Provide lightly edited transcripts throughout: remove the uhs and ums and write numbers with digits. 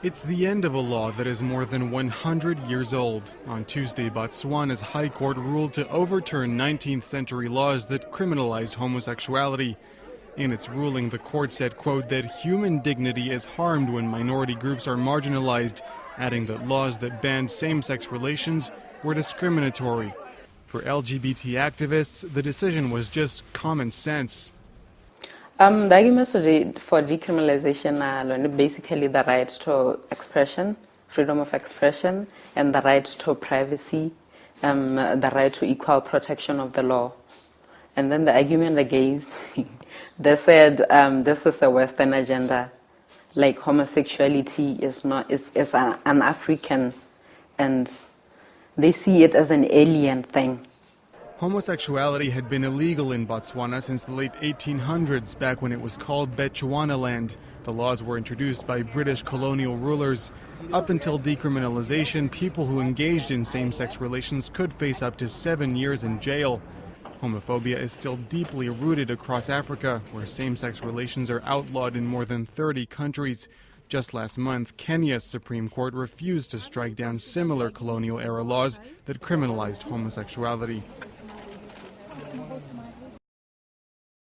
It's the end of a law that is more than 100 years old. On Tuesday, Botswana's High Court ruled to overturn 19th century laws that criminalized homosexuality. In its ruling, the court said, quote, that human dignity is harmed when minority groups are marginalized, adding that laws that banned same-sex relations were discriminatory. For LGBT activists, the decision was just common sense. The arguments for decriminalization are basically the right to expression, freedom of expression, and the right to privacy, the right to equal protection of the law. And then the argument against, they said this is a Western agenda, like homosexuality is an African, and they see it as an alien thing. Homosexuality had been illegal in Botswana since the late 1800s, back when it was called Bechuanaland. The laws were introduced by British colonial rulers. Up until decriminalization, people who engaged in same-sex relations could face up to 7 years in jail. Homophobia is still deeply rooted across Africa, where same-sex relations are outlawed in more than 30 countries. Just last month, Kenya's Supreme Court refused to strike down similar colonial-era laws that criminalized homosexuality.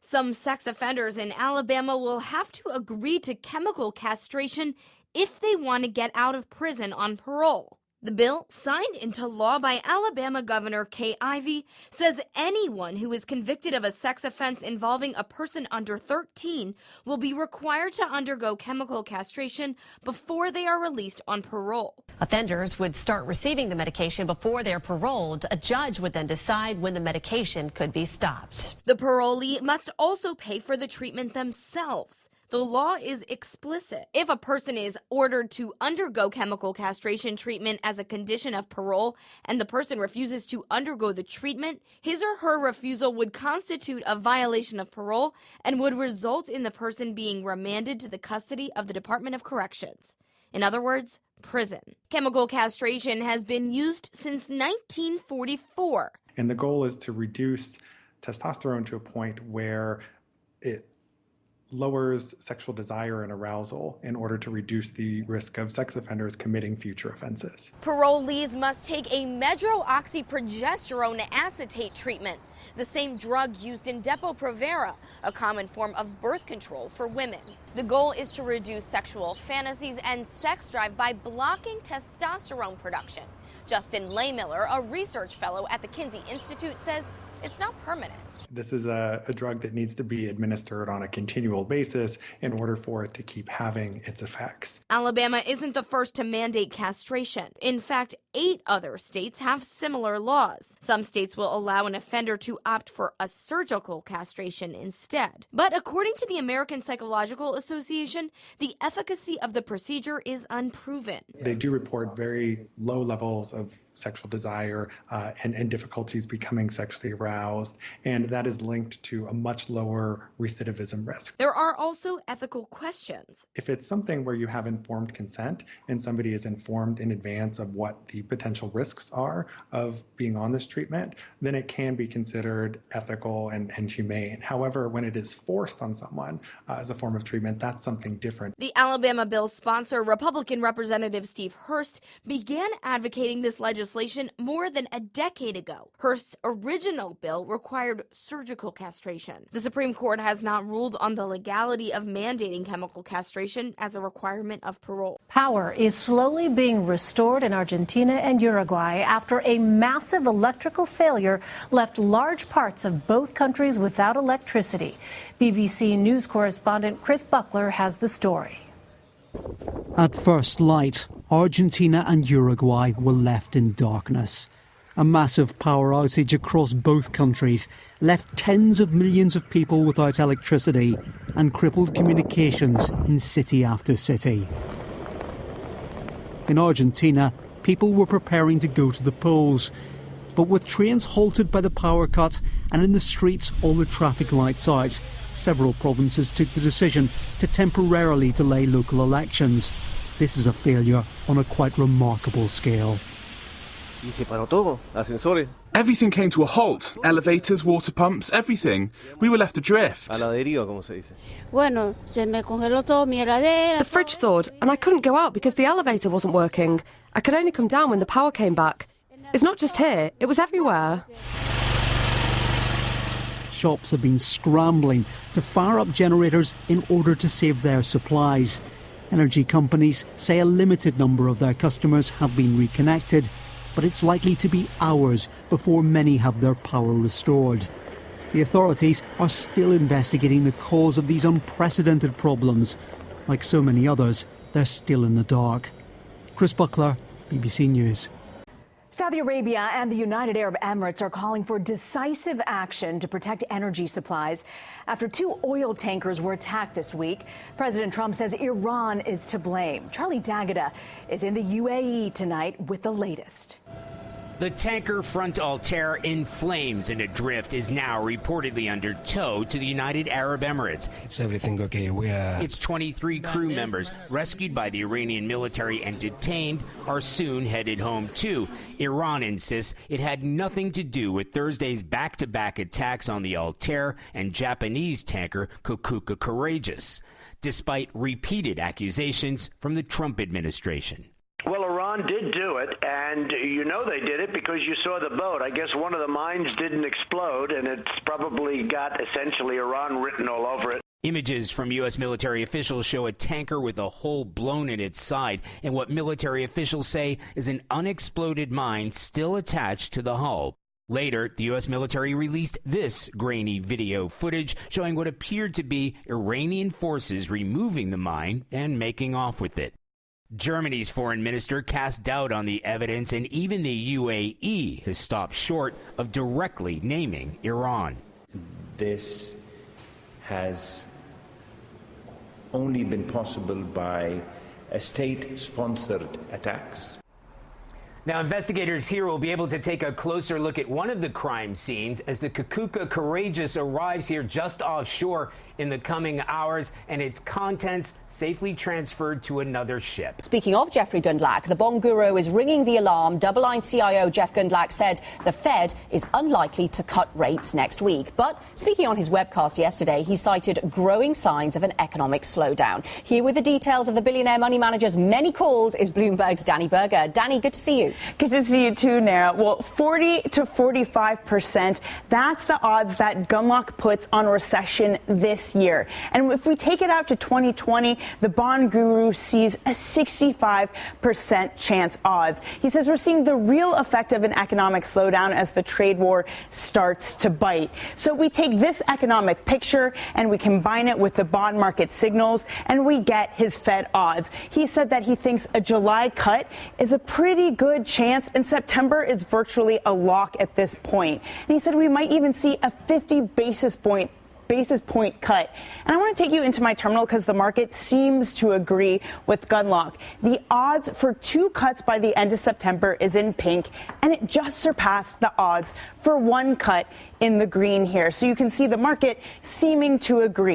Some sex offenders in Alabama will have to agree to chemical castration if they want to get out of prison on parole. The bill, signed into law by Alabama Governor Kay Ivey, says anyone who is convicted of a sex offense involving a person under 13 will be required to undergo chemical castration before they are released on parole. Offenders would start receiving the medication before they're paroled. A judge would then decide when the medication could be stopped. The parolee must also pay for the treatment themselves. The law is explicit. If a person is ordered to undergo chemical castration treatment as a condition of parole and the person refuses to undergo the treatment, his or her refusal would constitute a violation of parole and would result in the person being remanded to the custody of the Department of Corrections. In other words, prison. Chemical castration has been used since 1944. And the goal is to reduce testosterone to a point where it lowers sexual desire and arousal in order to reduce the risk of sex offenders committing future offenses. Parolees must take a medroxyprogesterone acetate treatment, the same drug used in Depo-Provera, a common form of birth control for women. The goal is to reduce sexual fantasies and sex drive by blocking testosterone production. Justin Laymiller, a research fellow at the Kinsey Institute, says it's not permanent. This is a drug that needs to be administered on a continual basis in order for it to keep having its effects. Alabama isn't the first to mandate castration. In fact, 8 other states have similar laws. Some states will allow an offender to opt for a surgical castration instead. But according to the American Psychological Association, the efficacy of the procedure is unproven. They do report very low levels of sexual desire and difficulties becoming sexually aroused, and that is linked to a much lower recidivism risk. There are also ethical questions. If it's something where you have informed consent and somebody is informed in advance of what the potential risks are of being on this treatment, then it can be considered ethical and humane. However, when it is forced on someone as a form of treatment, that's something different. The Alabama bill's sponsor, Republican Representative Steve Hurst, began advocating this legislation more than a decade ago. Hurst's original bill required surgical castration. The Supreme Court has not ruled on the legality of mandating chemical castration as a requirement of parole. Power is slowly being restored in Argentina and Uruguay after a massive electrical failure left large parts of both countries without electricity. BBC News correspondent Chris Buckler has the story. At first light, Argentina and Uruguay were left in darkness. A massive power outage across both countries left tens of millions of people without electricity and crippled communications in city after city. In Argentina, people were preparing to go to the polls, but with trains halted by the power cut and in the streets all the traffic lights out, several provinces took the decision to temporarily delay local elections. This is a failure on a quite remarkable scale. Y se paró todo, ascensores. Everything came to a halt. Elevators, water pumps, everything. We were left adrift. A la deriva, como se dice. Bueno, se me congeló todo mi heladera. The fridge thawed, and I couldn't go out because the elevator wasn't working. I could only come down when the power came back. It's not just here, it was everywhere. Shops have been scrambling to fire up generators in order to save their supplies. Energy companies say a limited number of their customers have been reconnected, but it's likely to be hours before many have their power restored. The authorities are still investigating the cause of these unprecedented problems. Like so many others, they're still in the dark. Chris Buckler, BBC News. Saudi Arabia and the United Arab Emirates are calling for decisive action to protect energy supplies after 2 oil tankers were attacked this week. President Trump says Iran is to blame. Charlie D'Agata is in the UAE tonight with the latest. The tanker Front Altair in flames and adrift is now reportedly under tow to the United Arab Emirates. It's everything okay. Its 23 crew members, rescued by the Iranian military and detained, are soon headed home too. Iran insists it had nothing to do with Thursday's back-to-back attacks on the Altair and Japanese tanker Kokuka Courageous, despite repeated accusations from the Trump administration. Well, Iran did do it, and you know they did it because you saw the boat. I guess one of the mines didn't explode, and it's probably got essentially Iran written all over it. Images from U.S. military officials show a tanker with a hole blown in its side and what military officials say is an unexploded mine still attached to the hull. Later, the U.S. military released this grainy video footage showing what appeared to be Iranian forces removing the mine and making off with it. Germany's foreign minister cast doubt on the evidence, and even the UAE has stopped short of directly naming Iran. This has only been possible by state-sponsored attacks. Now, investigators here will be able to take a closer look at one of the crime scenes as the Kokuka Courageous arrives here just offshore in the coming hours, and its contents safely transferred to another ship. Speaking of Jeffrey Gundlach, the bond guru is ringing the alarm. Double Line CIO Jeff Gundlach said the Fed is unlikely to cut rates next week. But speaking on his webcast yesterday, he cited growing signs of an economic slowdown. Here with the details of the billionaire money manager's many calls is Bloomberg's Danny Berger. Danny, good to see you. Good to see you too, Nara. Well, 40 to 45%, that's the odds that Gundlach puts on recession this year. And if we take it out to 2020, the bond guru sees a 65% chance odds. He says we're seeing the real effect of an economic slowdown as the trade war starts to bite. So we take this economic picture and we combine it with the bond market signals and we get his Fed odds. He said that he thinks a July cut is a pretty good chance and September is virtually a lock at this point. And he said we might even see a 50 basis point cut. And I want to take you into my terminal because the market seems to agree with Gundlach. The odds for 2 cuts by the end of September is in pink, and it just surpassed the odds for 1 cut in the green here. So you can see the market seeming to agree.